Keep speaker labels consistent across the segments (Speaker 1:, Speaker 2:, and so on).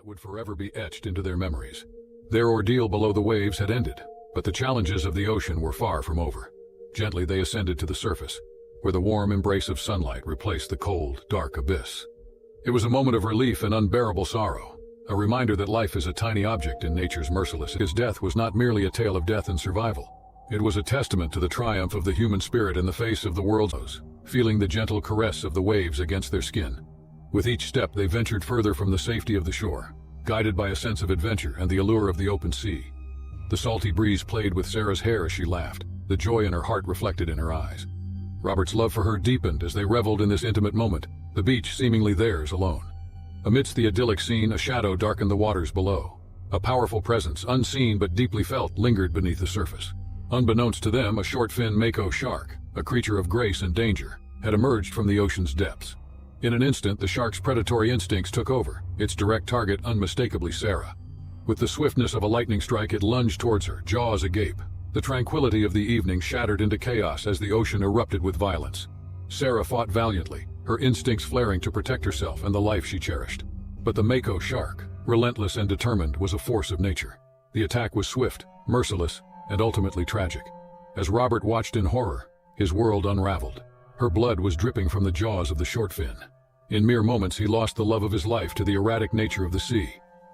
Speaker 1: that would forever be etched into their memories. Their ordeal below the waves had ended, but the challenges of the ocean were far from over. Gently they ascended to the surface, where the warm embrace of sunlight replaced the cold, dark abyss. It was a moment of relief and unbearable sorrow, a reminder that life is a tiny object in nature's merciless. His death was not merely a tale of death and survival. It was a testament to the triumph of the human spirit in the face of the world's, feeling the gentle caress of the waves against their skin. With each step they ventured further from the safety of the shore, guided by a sense of adventure and the allure of the open sea. The salty breeze played with Sarah's hair as she laughed, the joy in her heart reflected in her eyes. Robert's love for her deepened as they reveled in this intimate moment, the beach seemingly theirs alone. Amidst the idyllic scene, a shadow darkened the waters below. A powerful presence, unseen but deeply felt, lingered beneath the surface. Unbeknownst to them, a short-finned mako shark, a creature of grace and danger, had emerged from the ocean's depths. In an instant, the shark's predatory instincts took over, its direct target unmistakably Sarah. With the swiftness of a lightning strike, it lunged towards her, jaws agape. The tranquility of the evening shattered into chaos as the ocean erupted with violence. Sarah fought valiantly, her instincts flaring to protect herself and the life she cherished. But the mako shark, relentless and determined, was a force of nature. The attack was swift, merciless, and ultimately tragic. As Robert watched in horror, his world unraveled. Her blood was dripping from the jaws of the short fin. In mere moments he lost the love of his life to the erratic nature of the sea.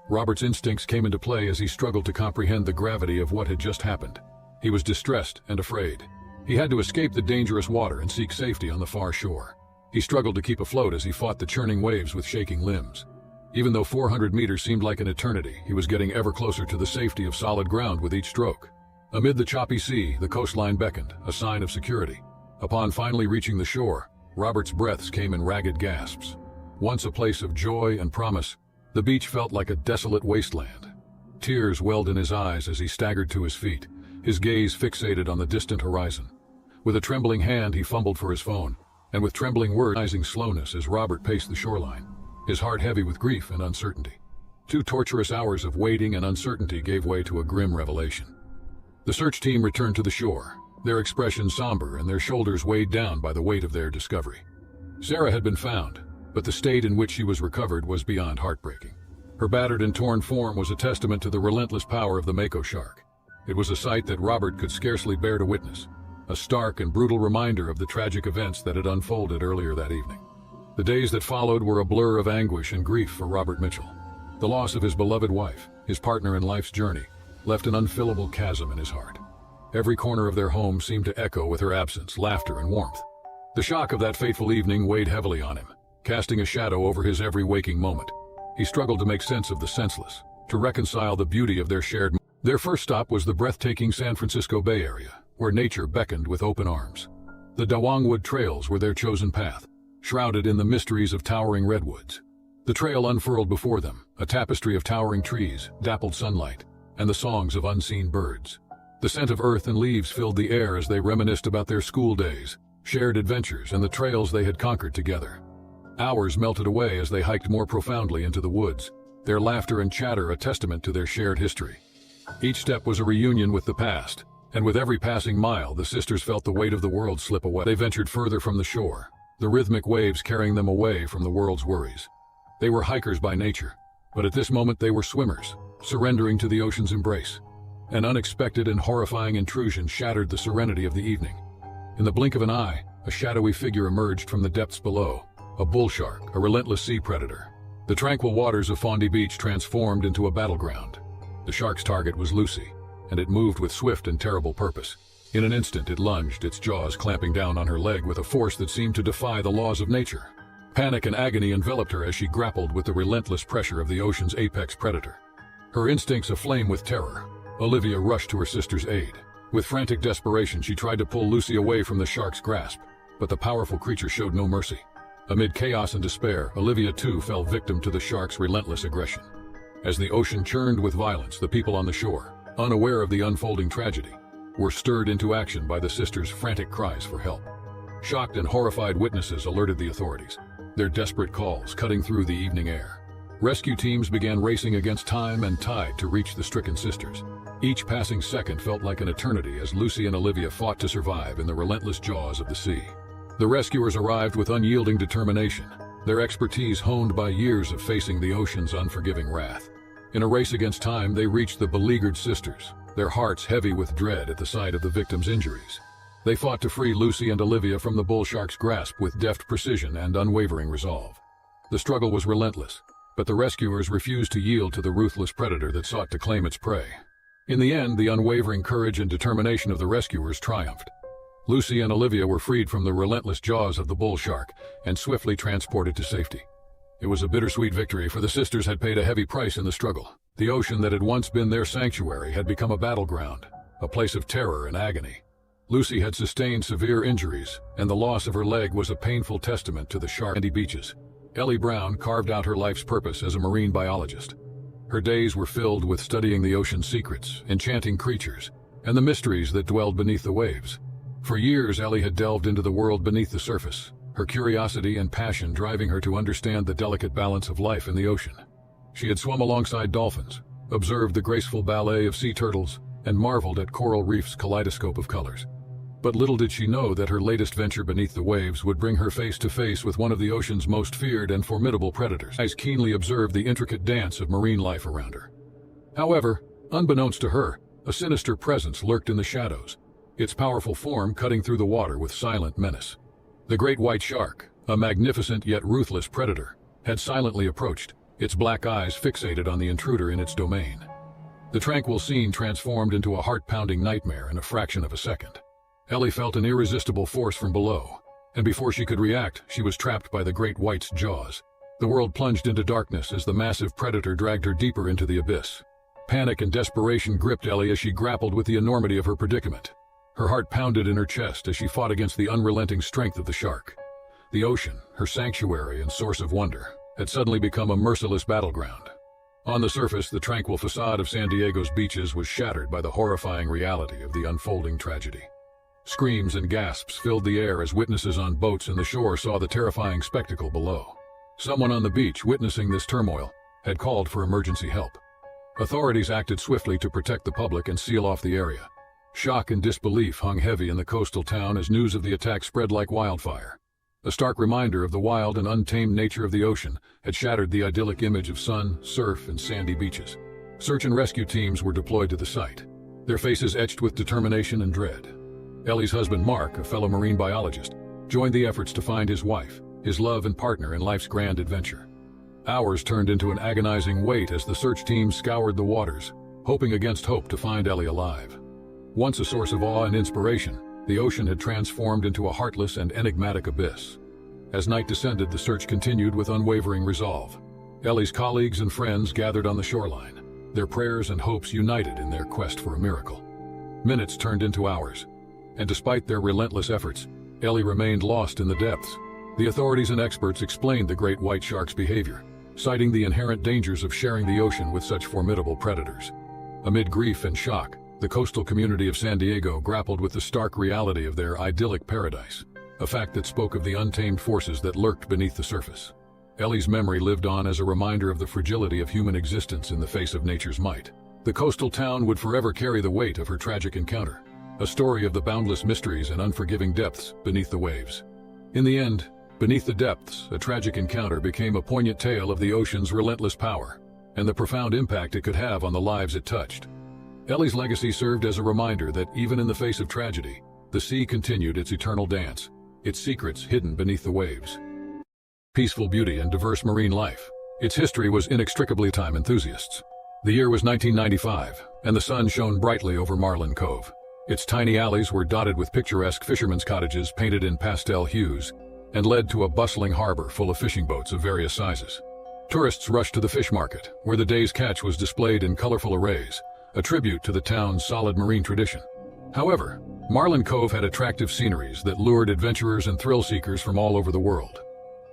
Speaker 1: Robert's instincts came into play as he struggled to comprehend the gravity of what had just happened. He was distressed and afraid. He had to escape the dangerous water and seek safety on the far shore. He struggled to keep afloat as he fought the churning waves with shaking limbs. Even though 400 meters seemed like an eternity, he was getting ever closer to the safety of solid ground with each stroke. Amid the choppy sea, the coastline beckoned, a sign of security. Upon finally reaching the shore, Robert's breaths came in ragged gasps. Once a place of joy and promise, the beach felt like a desolate wasteland. Tears welled in his eyes as he staggered to his feet, his gaze fixated on the distant horizon. With a trembling hand, he fumbled for his phone, and with trembling words, rising slowness as Robert paced the shoreline, his heart heavy with grief and uncertainty. 2 torturous hours of waiting and uncertainty gave way to a grim revelation. The search team returned to the shore, their expressions somber and their shoulders weighed down by the weight of their discovery. Sarah had been found, but the state in which she was recovered was beyond heartbreaking. Her battered and torn form was a testament to the relentless power of the mako shark. It was a sight that Robert could scarcely bear to witness, a stark and brutal reminder of the tragic events that had unfolded earlier that evening. The days that followed were a blur of anguish and grief for Robert Mitchell. The loss of his beloved wife, his partner in life's journey, left an unfillable chasm in his heart. Every corner of their home seemed to echo with her absence, laughter, and warmth. The shock of that fateful evening weighed heavily on him, casting a shadow over his every waking moment. He struggled to make sense of the senseless, to reconcile the beauty of their shared moment. Their first stop was the breathtaking San Francisco Bay Area, where nature beckoned with open arms. The Dawangwood trails were their chosen path, shrouded in the mysteries of towering redwoods. The trail unfurled before them, a tapestry of towering trees, dappled sunlight, and the songs of unseen birds. The scent of earth and leaves filled the air as they reminisced about their school days, shared adventures, and the trails they had conquered together. Hours melted away as they hiked more profoundly into the woods, their laughter and chatter a testament to their shared history. Each step was a reunion with the past, and with every passing mile, the sisters felt the weight of the world slip away. They ventured further from the shore, the rhythmic waves carrying them away from the world's worries. They were hikers by nature, but at this moment they were swimmers, surrendering to the ocean's embrace. An unexpected and horrifying intrusion shattered the serenity of the evening. In the blink of an eye, a shadowy figure emerged from the depths below, a bull shark, a relentless sea predator. The tranquil waters of Fondy Beach transformed into a battleground. The shark's target was Lucy, and it moved with swift and terrible purpose. In an instant it lunged, its jaws clamping down on her leg with a force that seemed to defy the laws of nature. Panic and agony enveloped her as she grappled with the relentless pressure of the ocean's apex predator. Her instincts aflame with terror, Olivia rushed to her sister's aid. With frantic desperation, she tried to pull Lucy away from the shark's grasp, but the powerful creature showed no mercy. Amid chaos and despair, Olivia too fell victim to the shark's relentless aggression. As the ocean churned with violence, the people on the shore, unaware of the unfolding tragedy, were stirred into action by the sisters' frantic cries for help. Shocked and horrified witnesses alerted the authorities, their desperate calls cutting through the evening air. Rescue teams began racing against time and tide to reach the stricken sisters. Each passing second felt like an eternity as Lucy and Olivia fought to survive in the relentless jaws of the sea. The rescuers arrived with unyielding determination, their expertise honed by years of facing the ocean's unforgiving wrath. In a race against time, they reached the beleaguered sisters, their hearts heavy with dread at the sight of the victims' injuries. They fought to free Lucy and Olivia from the bull shark's grasp with deft precision and unwavering resolve. The struggle was relentless, but the rescuers refused to yield to the ruthless predator that sought to claim its prey. In the end, the unwavering courage and determination of the rescuers triumphed. Lucy and Olivia were freed from the relentless jaws of the bull shark and swiftly transported to safety. It was a bittersweet victory, for the sisters had paid a heavy price in the struggle. The ocean that had once been their sanctuary had become a battleground, a place of terror and agony. Lucy had sustained severe injuries, and the loss of her leg was a painful testament to the sharp sandy beaches. Ellie Brown carved out her life's purpose as a marine biologist. Her days were filled with studying the ocean's secrets, enchanting creatures, and the mysteries that dwelled beneath the waves. For years, Ellie had delved into the world beneath the surface, her curiosity and passion driving her to understand the delicate balance of life in the ocean. She had swum alongside dolphins, observed the graceful ballet of sea turtles, and marveled at coral reef's kaleidoscope of colors. But little did she know that her latest venture beneath the waves would bring her face to face with one of the ocean's most feared and formidable predators. Eyes keenly observed the intricate dance of marine life around her. However, unbeknownst to her, a sinister presence lurked in the shadows, its powerful form cutting through the water with silent menace. The great white shark, a magnificent yet ruthless predator, had silently approached, its black eyes fixated on the intruder in its domain. The tranquil scene transformed into a heart-pounding nightmare in a fraction of a second. Ellie felt an irresistible force from below, and before she could react, she was trapped by the great white's jaws. The world plunged into darkness as the massive predator dragged her deeper into the abyss. Panic and desperation gripped Ellie as she grappled with the enormity of her predicament. Her heart pounded in her chest as she fought against the unrelenting strength of the shark. The ocean, her sanctuary and source of wonder, had suddenly become a merciless battleground. On the surface, the tranquil facade of San Diego's beaches was shattered by the horrifying reality of the unfolding tragedy. Screams and gasps filled the air as witnesses on boats in the shore saw the terrifying spectacle below. Someone on the beach, witnessing this turmoil, had called for emergency help. Authorities acted swiftly to protect the public and seal off the area. Shock and disbelief hung heavy in the coastal town as news of the attack spread like wildfire. A stark reminder of the wild and untamed nature of the ocean had shattered the idyllic image of sun, surf, and sandy beaches. Search and rescue teams were deployed to the site, their faces etched with determination and dread. Ellie's husband, Mark, a fellow marine biologist, joined the efforts to find his wife, his love and partner in life's grand adventure. Hours turned into an agonizing wait as the search team scoured the waters, hoping against hope to find Ellie alive. Once a source of awe and inspiration, the ocean had transformed into a heartless and enigmatic abyss. As night descended, the search continued with unwavering resolve. Ellie's colleagues and friends gathered on the shoreline, their prayers and hopes united in their quest for a miracle. Minutes turned into hours, and despite their relentless efforts, Ellie remained lost in the depths. The authorities and experts explained the great white shark's behavior, citing the inherent dangers of sharing the ocean with such formidable predators. Amid grief and shock, the coastal community of San Diego grappled with the stark reality of their idyllic paradise, a fact that spoke of the untamed forces that lurked beneath the surface. Ellie's memory lived on as a reminder of the fragility of human existence in the face of nature's might. The coastal town would forever carry the weight of her tragic encounter, a story of the boundless mysteries and unforgiving depths beneath the waves. In the end, beneath the depths, a tragic encounter became a poignant tale of the ocean's relentless power and the profound impact it could have on the lives it touched. Ellie's legacy served as a reminder that even in the face of tragedy, the sea continued its eternal dance, its secrets hidden beneath the waves. Peaceful beauty and diverse marine life. Its history was inextricably time enthusiasts. The year was 1995, and the sun shone brightly over Marlin Cove. Its tiny alleys were dotted with picturesque fishermen's cottages painted in pastel hues and led to a bustling harbor full of fishing boats of various sizes. Tourists rushed to the fish market, where the day's catch was displayed in colorful arrays, a tribute to the town's solid marine tradition. However, Marlin Cove had attractive sceneries that lured adventurers and thrill-seekers from all over the world.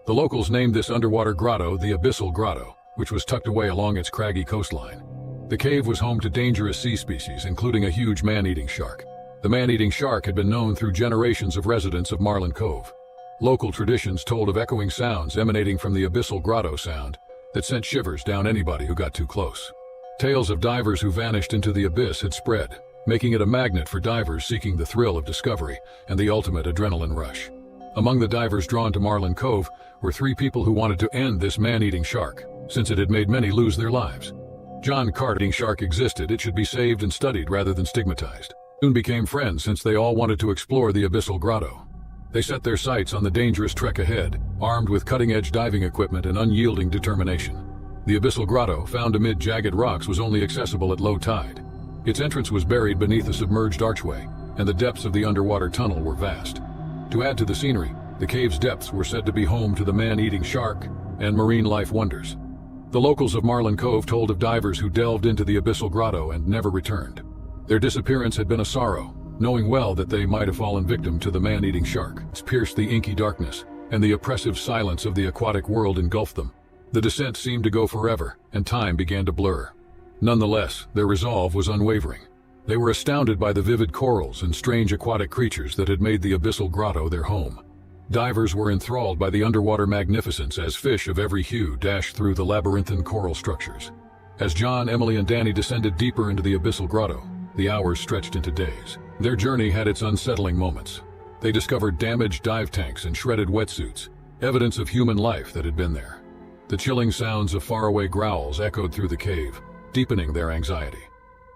Speaker 1: The locals named this underwater grotto the Abyssal Grotto, which was tucked away along its craggy coastline. The cave was home to dangerous sea species, including a huge man-eating shark. The man-eating shark had been known through generations of residents of Marlin Cove. Local traditions told of echoing sounds emanating from the Abyssal Grotto sound that sent shivers down anybody who got too close. Tales of divers who vanished into the abyss had spread, making it a magnet for divers seeking the thrill of discovery and the ultimate adrenaline rush. Among the divers drawn to Marlin Cove were 3 people who wanted to end this man-eating shark, since it had made many lose their lives. John Carter, shark existed, it should be saved and studied rather than stigmatized. Soon became friends since they all wanted to explore the abyssal grotto. They set their sights on the dangerous trek ahead, armed with cutting-edge diving equipment and unyielding determination. The abyssal grotto, found amid jagged rocks, was only accessible at low tide. Its entrance was buried beneath a submerged archway, and the depths of the underwater tunnel were vast. To add to the scenery, the cave's depths were said to be home to the man-eating shark and marine life wonders. The locals of Marlin Cove told of divers who delved into the abyssal grotto and never returned. Their disappearance had been a sorrow, knowing well that they might have fallen victim to the man-eating shark. It pierced the inky darkness, and the oppressive silence of the aquatic world engulfed them. The descent seemed to go forever, and time began to blur. Nonetheless, their resolve was unwavering. They were astounded by the vivid corals and strange aquatic creatures that had made the abyssal grotto their home. Divers were enthralled by the underwater magnificence as fish of every hue dashed through the labyrinthine coral structures. As John, Emily, and Danny descended deeper into the abyssal grotto, the hours stretched into days. Their journey had its unsettling moments. They discovered damaged dive tanks and shredded wetsuits, evidence of human life that had been there. The chilling sounds of faraway growls echoed through the cave, deepening their anxiety.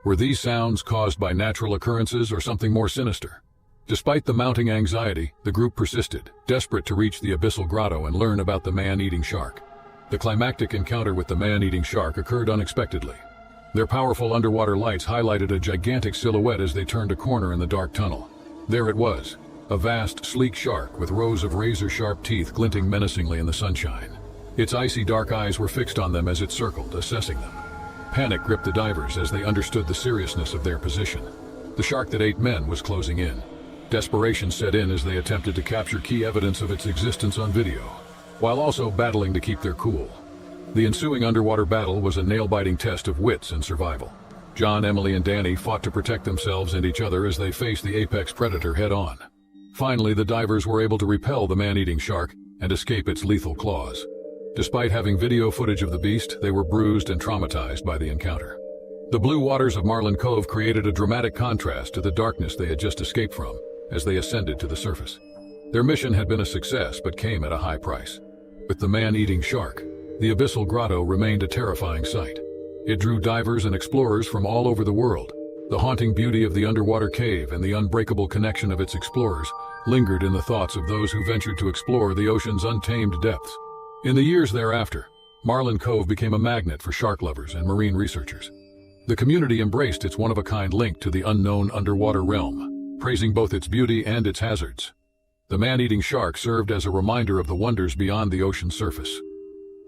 Speaker 1: Were these sounds caused by natural occurrences or something more sinister? Despite the mounting anxiety, the group persisted, desperate to reach the abyssal grotto and learn about the man-eating shark. The climactic encounter with the man-eating shark occurred unexpectedly. Their powerful underwater lights highlighted a gigantic silhouette as they turned a corner in the dark tunnel. There it was, a vast, sleek shark with rows of razor-sharp teeth glinting menacingly in the sunshine. Its icy dark eyes were fixed on them as it circled, assessing them. Panic gripped the divers as they understood the seriousness of their position. The shark that ate men was closing in. Desperation set in as they attempted to capture key evidence of its existence on video, while also battling to keep their cool. The ensuing underwater battle was a nail-biting test of wits and survival. John, Emily, and Danny fought to protect themselves and each other as they faced the apex predator head-on. Finally, the divers were able to repel the man-eating shark and escape its lethal claws. Despite having video footage of the beast, they were bruised and traumatized by the encounter. The blue waters of Marlin Cove created a dramatic contrast to the darkness they had just escaped from as they ascended to the surface. Their mission had been a success but came at a high price. With the man-eating shark, the abyssal grotto remained a terrifying sight. It drew divers and explorers from all over the world. The haunting beauty of the underwater cave and the unbreakable connection of its explorers lingered in the thoughts of those who ventured to explore the ocean's untamed depths. In the years thereafter, Marlin Cove became a magnet for shark lovers and marine researchers. The community embraced its one-of-a-kind link to the unknown underwater realm, praising both its beauty and its hazards. The man-eating shark served as a reminder of the wonders beyond the ocean's surface.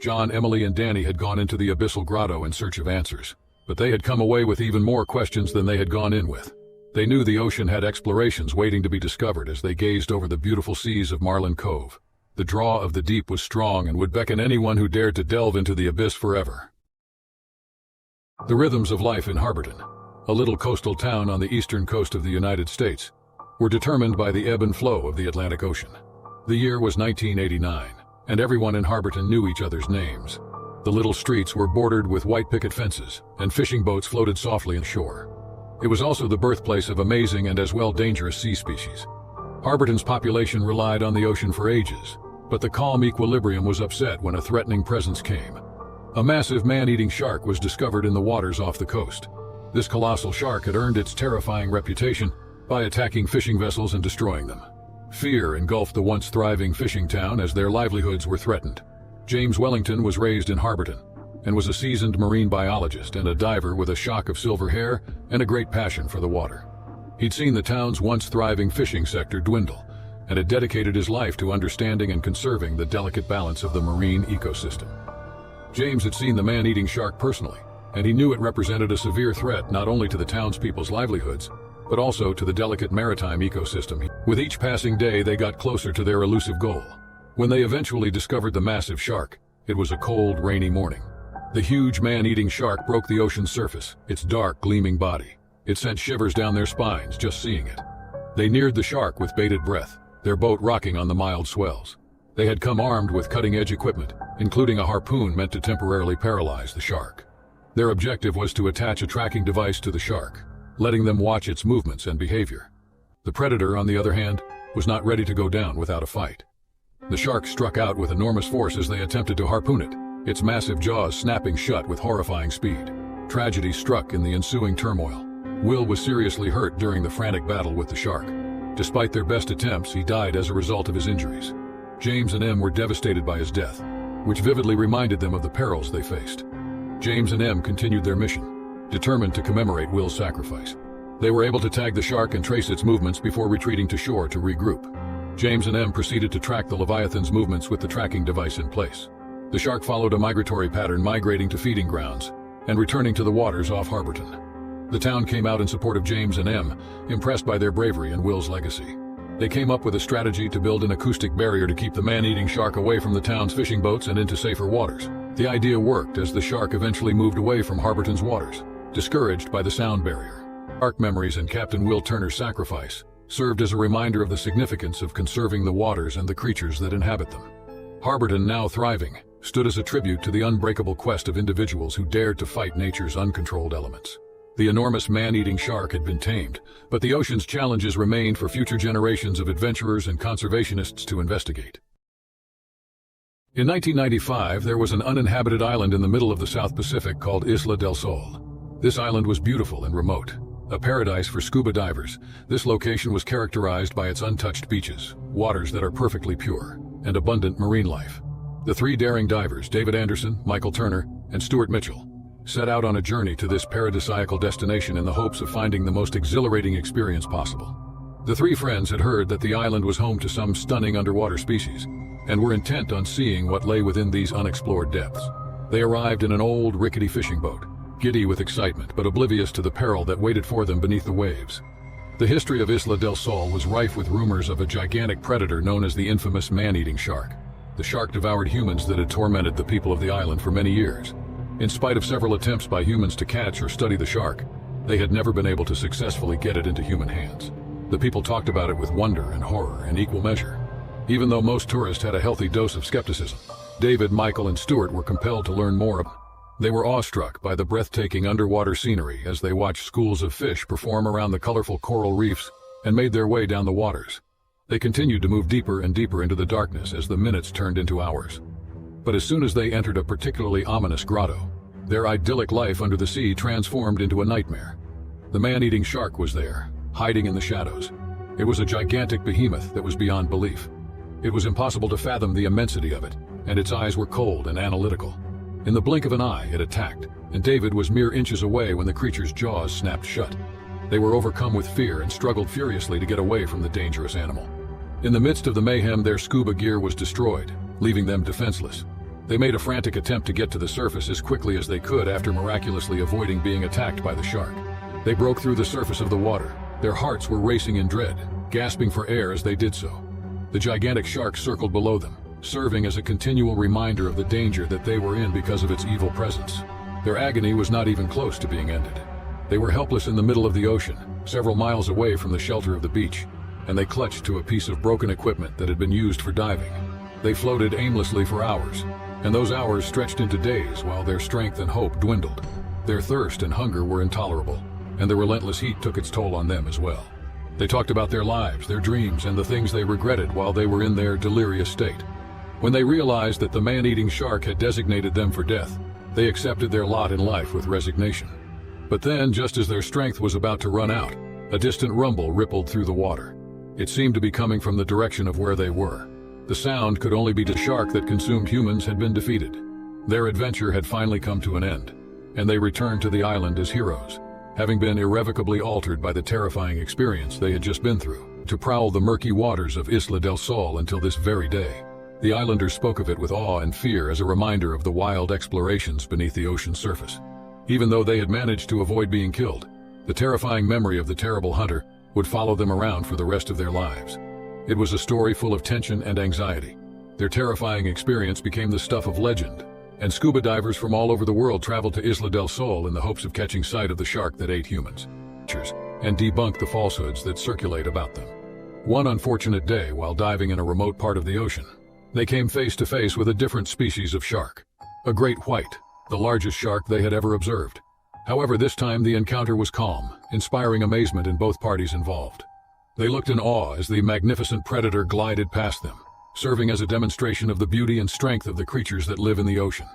Speaker 1: John, Emily, and Danny had gone into the abyssal grotto in search of answers, but they had come away with even more questions than they had gone in with. They knew the ocean had explorations waiting to be discovered as they gazed over the beautiful seas of Marlin Cove. The draw of the deep was strong and would beckon anyone who dared to delve into the abyss forever. The rhythms of life in Harborton, a little coastal town on the eastern coast of the United States, were determined by the ebb and flow of the Atlantic Ocean. The year was 1989, and everyone in Harborton knew each other's names. The little streets were bordered with white picket fences, and fishing boats floated softly inshore. It was also the birthplace of amazing and as well dangerous sea species. Harborton's population relied on the ocean for ages, but the calm equilibrium was upset when a threatening presence came. A massive man-eating shark was discovered in the waters off the coast. This colossal shark had earned its terrifying reputation by attacking fishing vessels and destroying them. Fear engulfed the once thriving fishing town as their livelihoods were threatened. James Wellington was raised in Harborton and was a seasoned marine biologist and a diver with a shock of silver hair and a great passion for the water. He'd seen the town's once thriving fishing sector dwindle and had dedicated his life to understanding and conserving the delicate balance of the marine ecosystem. James had seen the man-eating shark personally, and he knew it represented a severe threat not only to the townspeople's livelihoods, but also to the delicate maritime ecosystem. With each passing day, they got closer to their elusive goal. When they eventually discovered the massive shark, it was a cold, rainy morning. The huge man-eating shark broke the ocean's surface, its dark, gleaming body. It sent shivers down their spines just seeing it. They neared the shark with bated breath, their boat rocking on the mild swells. They had come armed with cutting-edge equipment, including a harpoon meant to temporarily paralyze the shark. Their objective was to attach a tracking device to the shark, letting them watch its movements and behavior. The predator, on the other hand, was not ready to go down without a fight. The shark struck out with enormous force as they attempted to harpoon it, its massive jaws snapping shut with horrifying speed. Tragedy struck in the ensuing turmoil. Will was seriously hurt during the frantic battle with the shark. Despite their best attempts, he died as a result of his injuries. James and Em were devastated by his death, which vividly reminded them of the perils they faced. James and Em continued their mission, determined to commemorate Will's sacrifice. They were able to tag the shark and trace its movements before retreating to shore to regroup. James and Em proceeded to track the Leviathan's movements with the tracking device in place. The shark followed a migratory pattern, migrating to feeding grounds and returning to the waters off Harborton. The town came out in support of James and Em, impressed by their bravery and Will's legacy. They came up with a strategy to build an acoustic barrier to keep the man-eating shark away from the town's fishing boats and into safer waters. The idea worked as the shark eventually moved away from Harborton's waters, discouraged by the sound barrier. Shark memories and Captain Will Turner's sacrifice served as a reminder of the significance of conserving the waters and the creatures that inhabit them. Harborton, now thriving, stood as a tribute to the unbreakable quest of individuals who dared to fight nature's uncontrolled elements. The enormous man-eating shark had been tamed, but the ocean's challenges remained for future generations of adventurers and conservationists to investigate. In 1995, there was an uninhabited island in the middle of the South Pacific called Isla del Sol. This island was beautiful and remote, a paradise for scuba divers. This location was characterized by its untouched beaches, waters that are perfectly pure, and abundant marine life. The three daring divers, David Anderson, Michael Turner, and Stuart Mitchell, set out on a journey to this paradisiacal destination in the hopes of finding the most exhilarating experience possible. The three friends had heard that the island was home to some stunning underwater species, and were intent on seeing what lay within these unexplored depths. They arrived in an old, rickety fishing boat, giddy with excitement but oblivious to the peril that waited for them beneath the waves. The history of Isla del Sol was rife with rumors of a gigantic predator known as the infamous man-eating shark. The shark devoured humans that had tormented the people of the island for many years. In spite of several attempts by humans to catch or study the shark, they had never been able to successfully get it into human hands. The people talked about it with wonder and horror in equal measure. Even though most tourists had a healthy dose of skepticism, David, Michael, and Stuart were compelled to learn more about it. They were awestruck by the breathtaking underwater scenery as they watched schools of fish perform around the colorful coral reefs and made their way down the waters. They continued to move deeper and deeper into the darkness as the minutes turned into hours. But as soon as they entered a particularly ominous grotto, their idyllic life under the sea transformed into a nightmare. The man-eating shark was there, hiding in the shadows. It was a gigantic behemoth that was beyond belief. It was impossible to fathom the immensity of it, and its eyes were cold and analytical. In the blink of an eye, it attacked, and David was mere inches away when the creature's jaws snapped shut. They were overcome with fear and struggled furiously to get away from the dangerous animal. In the midst of the mayhem, their scuba gear was destroyed, leaving them defenseless. They made a frantic attempt to get to the surface as quickly as they could after miraculously avoiding being attacked by the shark. They broke through the surface of the water. Their hearts were racing in dread, gasping for air as they did so. The gigantic shark circled below them, serving as a continual reminder of the danger that they were in because of its evil presence. Their agony was not even close to being ended. They were helpless in the middle of the ocean, several miles away from the shelter of the beach, and they clutched to a piece of broken equipment that had been used for diving. They floated aimlessly for hours, and those hours stretched into days while their strength and hope dwindled. Their thirst and hunger were intolerable, and the relentless heat took its toll on them as well. They talked about their lives, their dreams, and the things they regretted while they were in their delirious state. When they realized that the man-eating shark had designated them for death, they accepted their lot in life with resignation. But then, just as their strength was about to run out, a distant rumble rippled through the water. It seemed to be coming from the direction of where they were. The sound could only be the shark that consumed humans had been defeated. Their adventure had finally come to an end, and they returned to the island as heroes, having been irrevocably altered by the terrifying experience they had just been through, to prowl the murky waters of Isla del Sol until this very day. The islanders spoke of it with awe and fear as a reminder of the wild explorations beneath the ocean's surface. Even though they had managed to avoid being killed, the terrifying memory of the terrible hunter would follow them around for the rest of their lives. It was a story full of tension and anxiety. Their terrifying experience became the stuff of legend, and scuba divers from all over the world traveled to Isla del Sol in the hopes of catching sight of the shark that ate humans, and debunk the falsehoods that circulate about them. One unfortunate day, while diving in a remote part of the ocean, they came face to face with a different species of shark, a great white, the largest shark they had ever observed. However, this time the encounter was calm, inspiring amazement in both parties involved. They looked in awe as the magnificent predator glided past them, serving as a demonstration of the beauty and strength of the creatures that live in the ocean.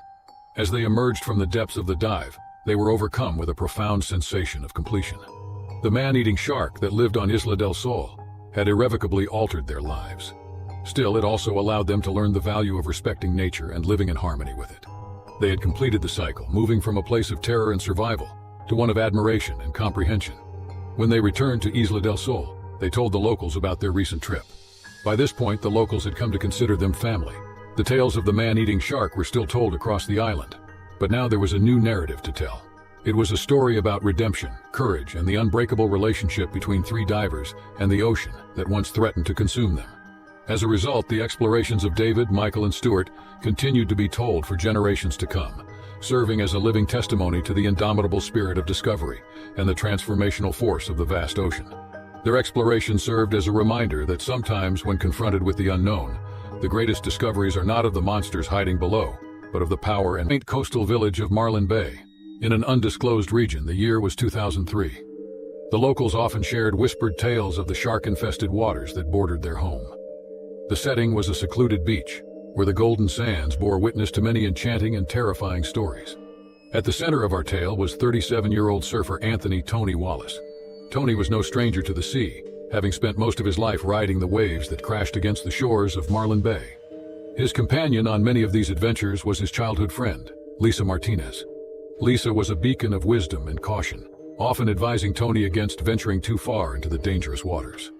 Speaker 1: As they emerged from the depths of the dive, they were overcome with a profound sensation of completion. The man-eating shark that lived on Isla del Sol had irrevocably altered their lives. Still, it also allowed them to learn the value of respecting nature and living in harmony with it. They had completed the cycle, moving from a place of terror and survival to one of admiration and comprehension. When they returned to Isla del Sol, they told the locals about their recent trip. By this point, the locals had come to consider them family. The tales of the man-eating shark were still told across the island, but now there was a new narrative to tell. It was a story about redemption, courage, and the unbreakable relationship between three divers and the ocean that once threatened to consume them. As a result, the explorations of David, Michael, and Stuart continued to be told for generations to come, serving as a living testimony to the indomitable spirit of discovery and the transformational force of the vast ocean. Their exploration served as a reminder that sometimes, when confronted with the unknown, the greatest discoveries are not of the monsters hiding below, but of the power and quaint coastal village of Marlin Bay. In an undisclosed region, the year was 2003. The locals often shared whispered tales of the shark-infested waters that bordered their home. The setting was a secluded beach, where the golden sands bore witness to many enchanting and terrifying stories. At the center of our tale was 37-year-old surfer Anthony "Tony" Wallace. Tony was no stranger to the sea, having spent most of his life riding the waves that crashed against the shores of Marlin Bay. His companion on many of these adventures was his childhood friend, Lisa Martinez. Lisa was a beacon of wisdom and caution, often advising Tony against venturing too far into the dangerous waters.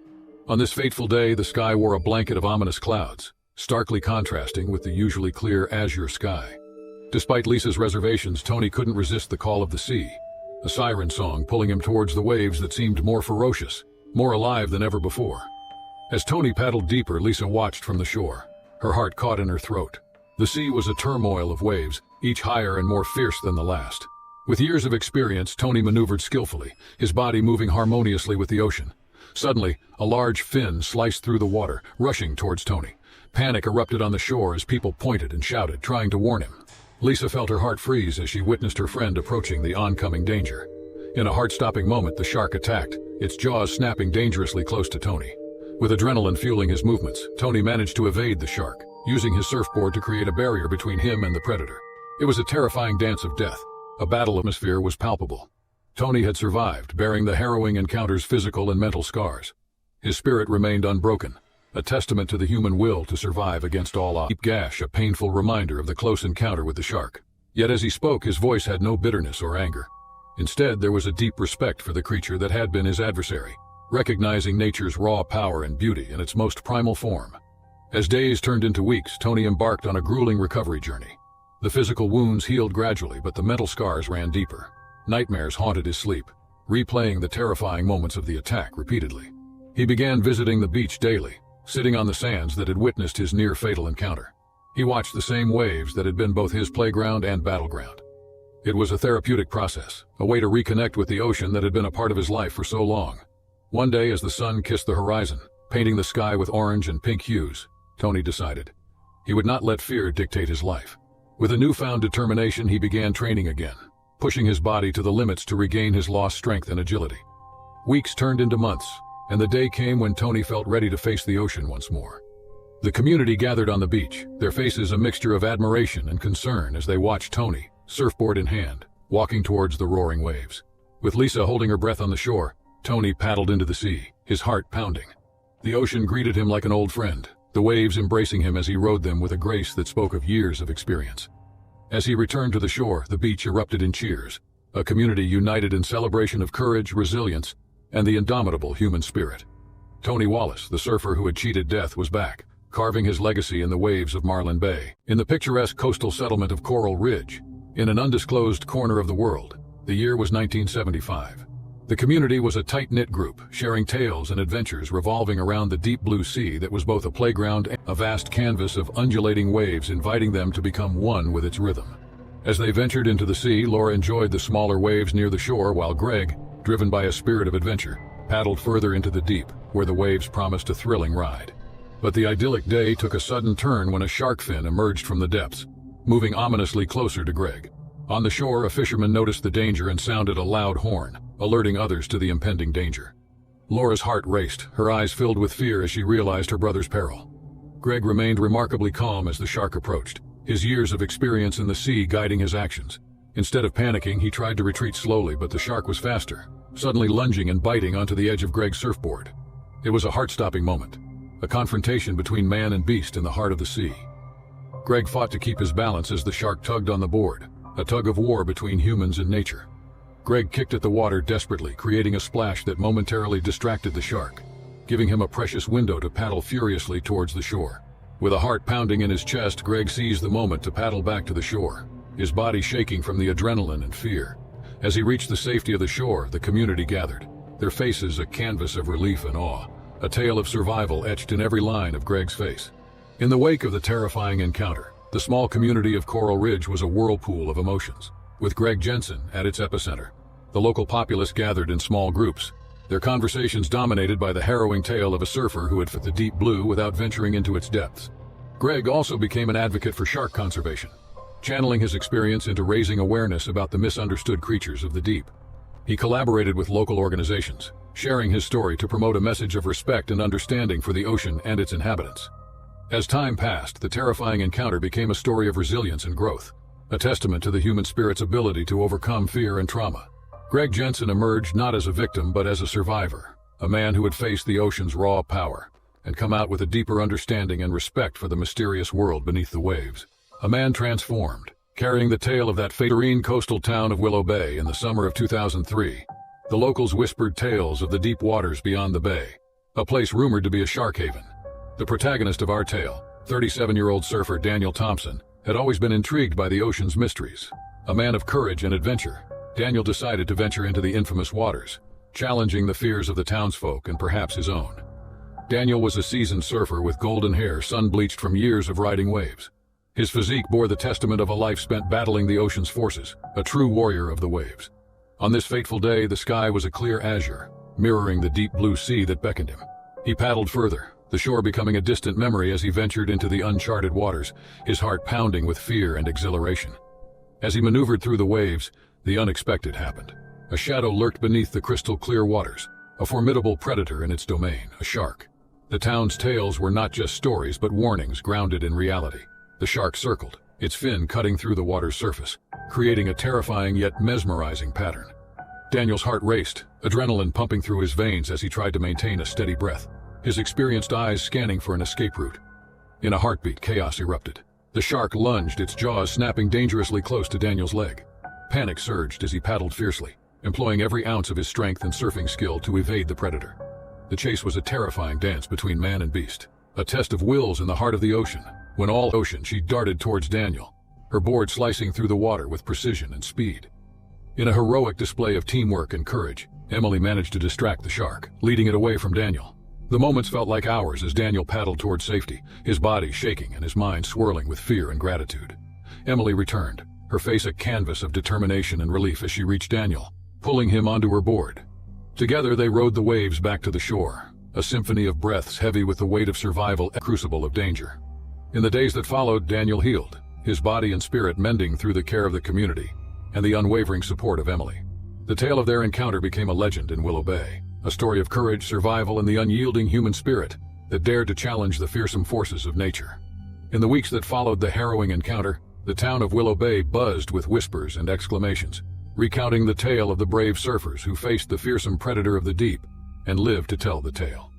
Speaker 1: On this fateful day, the sky wore a blanket of ominous clouds, starkly contrasting with the usually clear azure sky. Despite Lisa's reservations, Tony couldn't resist the call of the sea, a siren song pulling him towards the waves that seemed more ferocious, more alive than ever before. As Tony paddled deeper, Lisa watched from the shore, her heart caught in her throat. The sea was a turmoil of waves, each higher and more fierce than the last. With years of experience, Tony maneuvered skillfully, his body moving harmoniously with the ocean. Suddenly, a large fin sliced through the water, rushing towards Tony. Panic erupted on the shore as people pointed and shouted, trying to warn him. Lisa felt her heart freeze as she witnessed her friend approaching the oncoming danger. In a heart-stopping moment, the shark attacked, its jaws snapping dangerously close to Tony. With adrenaline fueling his movements, Tony managed to evade the shark, using his surfboard to create a barrier between him and the predator. It was a terrifying dance of death. A battle atmosphere was palpable. Tony had survived, bearing the harrowing encounter's physical and mental scars. His spirit remained unbroken, a testament to the human will to survive against all odds. Deep gash, a painful reminder of the close encounter with the shark. Yet as he spoke, his voice had no bitterness or anger. Instead, there was a deep respect for the creature that had been his adversary, recognizing nature's raw power and beauty in its most primal form. As days turned into weeks, Tony embarked on a grueling recovery journey. The physical wounds healed gradually, but the mental scars ran deeper. Nightmares haunted his sleep, replaying the terrifying moments of the attack repeatedly. He began visiting the beach daily, sitting on the sands that had witnessed his near-fatal encounter. He watched the same waves that had been both his playground and battleground. It was a therapeutic process, a way to reconnect with the ocean that had been a part of his life for so long. One day, as the sun kissed the horizon, painting the sky with orange and pink hues, Tony decided he would not let fear dictate his life. With a newfound determination, he began training again, pushing his body to the limits to regain his lost strength and agility. Weeks turned into months, and the day came when Tony felt ready to face the ocean once more. The community gathered on the beach, their faces a mixture of admiration and concern as they watched Tony, surfboard in hand, walking towards the roaring waves. With Lisa holding her breath on the shore, Tony paddled into the sea, his heart pounding. The ocean greeted him like an old friend, the waves embracing him as he rode them with a grace that spoke of years of experience. As he returned to the shore, the beach erupted in cheers, a community united in celebration of courage, resilience, and the indomitable human spirit. Tony Wallace, the surfer who had cheated death, was back, carving his legacy in the waves of Marlin Bay. In the picturesque coastal settlement of Coral Ridge, in an undisclosed corner of the world, the year was 1975. The community was a tight-knit group, sharing tales and adventures revolving around the deep blue sea that was both a playground and a vast canvas of undulating waves inviting them to become one with its rhythm. As they ventured into the sea, Laura enjoyed the smaller waves near the shore, while Greg, driven by a spirit of adventure, paddled further into the deep, where the waves promised a thrilling ride. But the idyllic day took a sudden turn when a shark fin emerged from the depths, moving ominously closer to Greg. On the shore, a fisherman noticed the danger and sounded a loud horn, alerting others to the impending danger. Laura's heart raced, her eyes filled with fear as she realized her brother's peril. Greg remained remarkably calm as the shark approached, his years of experience in the sea guiding his actions. Instead of panicking, he tried to retreat slowly, but the shark was faster, suddenly lunging and biting onto the edge of Greg's surfboard. It was a heart-stopping moment, a confrontation between man and beast in the heart of the sea. Greg fought to keep his balance as the shark tugged on the board, a tug of war between humans and nature. Greg kicked at the water desperately, creating a splash that momentarily distracted the shark, giving him a precious window to paddle furiously towards the shore. With a heart pounding in his chest, Greg seized the moment to paddle back to the shore, his body shaking from the adrenaline and fear. As he reached the safety of the shore, the community gathered, their faces a canvas of relief and awe, a tale of survival etched in every line of Greg's face. In the wake of the terrifying encounter, the small community of Coral Ridge was a whirlpool of emotions, with Greg Jensen at its epicenter. The local populace gathered in small groups, their conversations dominated by the harrowing tale of a surfer who had fit the deep blue without venturing into its depths. Greg also became an advocate for shark conservation, channeling his experience into raising awareness about the misunderstood creatures of the deep. He collaborated with local organizations, sharing his story to promote a message of respect and understanding for the ocean and its inhabitants. As time passed, the terrifying encounter became a story of resilience and growth, a testament to the human spirit's ability to overcome fear and trauma. Greg Jensen emerged not as a victim but as a survivor, a man who had faced the ocean's raw power and come out with a deeper understanding and respect for the mysterious world beneath the waves. A man transformed, carrying the tale of that serene coastal town of Willow Bay in the summer of 2003. The locals whispered tales of the deep waters beyond the bay, a place rumored to be a shark haven. The protagonist of our tale, 37-year-old surfer Daniel Thompson, had always been intrigued by the ocean's mysteries. A man of courage and adventure, Daniel decided to venture into the infamous waters, challenging the fears of the townsfolk and perhaps his own. Daniel was a seasoned surfer with golden hair sun-bleached from years of riding waves. His physique bore the testament of a life spent battling the ocean's forces, a true warrior of the waves. On this fateful day, the sky was a clear azure, mirroring the deep blue sea that beckoned him. He paddled further, the shore becoming a distant memory as he ventured into the uncharted waters, his heart pounding with fear and exhilaration. As he maneuvered through the waves, the unexpected happened. A shadow lurked beneath the crystal-clear waters, a formidable predator in its domain, a shark. The town's tales were not just stories but warnings grounded in reality. The shark circled, its fin cutting through the water's surface, creating a terrifying yet mesmerizing pattern. Daniel's heart raced, adrenaline pumping through his veins as he tried to maintain a steady breath, his experienced eyes scanning for an escape route. In a heartbeat, chaos erupted. The shark lunged, its jaws snapping dangerously close to Daniel's leg. Panic surged as he paddled fiercely, employing every ounce of his strength and surfing skill to evade the predator. The chase was a terrifying dance between man and beast, a test of wills in the heart of the ocean. When all ocean, she darted towards Daniel, her board slicing through the water with precision and speed. In a heroic display of teamwork and courage, Emily managed to distract the shark, leading it away from Daniel. The moments felt like hours as Daniel paddled towards safety, his body shaking and his mind swirling with fear and gratitude. Emily returned, her face a canvas of determination and relief as she reached Daniel, pulling him onto her board. Together they rode the waves back to the shore, a symphony of breaths heavy with the weight of survival, a crucible of danger. In the days that followed, Daniel healed, his body and spirit mending through the care of the community and the unwavering support of Emily. The tale of their encounter became a legend in Willow Bay, a story of courage, survival, and the unyielding human spirit that dared to challenge the fearsome forces of nature. In the weeks that followed the harrowing encounter, the town of Willow Bay buzzed with whispers and exclamations, recounting the tale of the brave surfers who faced the fearsome predator of the deep and lived to tell the tale.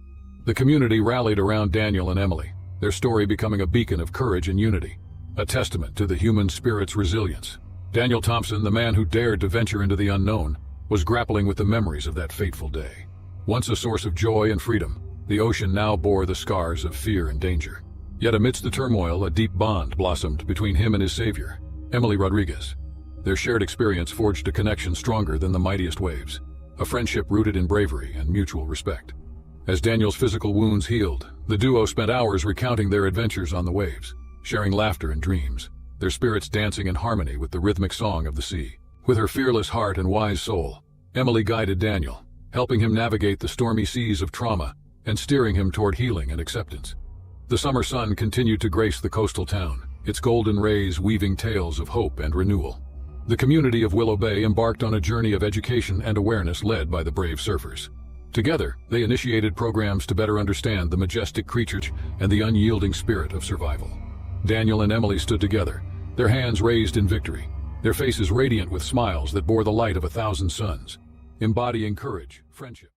Speaker 1: The community rallied around Daniel and Emily, their story becoming a beacon of courage and unity, a testament to the human spirit's resilience. Daniel Thompson, the man who dared to venture into the unknown, was grappling with the memories of that fateful day. Once a source of joy and freedom, the ocean now bore the scars of fear and danger. Yet amidst the turmoil, a deep bond blossomed between him and his savior, Emily Rodriguez. Their shared experience forged a connection stronger than the mightiest waves, a friendship rooted in bravery and mutual respect. As Daniel's physical wounds healed, the duo spent hours recounting their adventures on the waves, sharing laughter and dreams, their spirits dancing in harmony with the rhythmic song of the sea. With her fearless heart and wise soul, Emily guided Daniel, helping him navigate the stormy seas of trauma and steering him toward healing and acceptance. The summer sun continued to grace the coastal town, its golden rays weaving tales of hope and renewal. The community of Willow Bay embarked on a journey of education and awareness led by the brave surfers. Together, they initiated programs to better understand the majestic creatures and the unyielding spirit of survival. Daniel and Emily stood together, their hands raised in victory, their faces radiant with smiles that bore the light of 1,000 suns, embodying courage, friendship.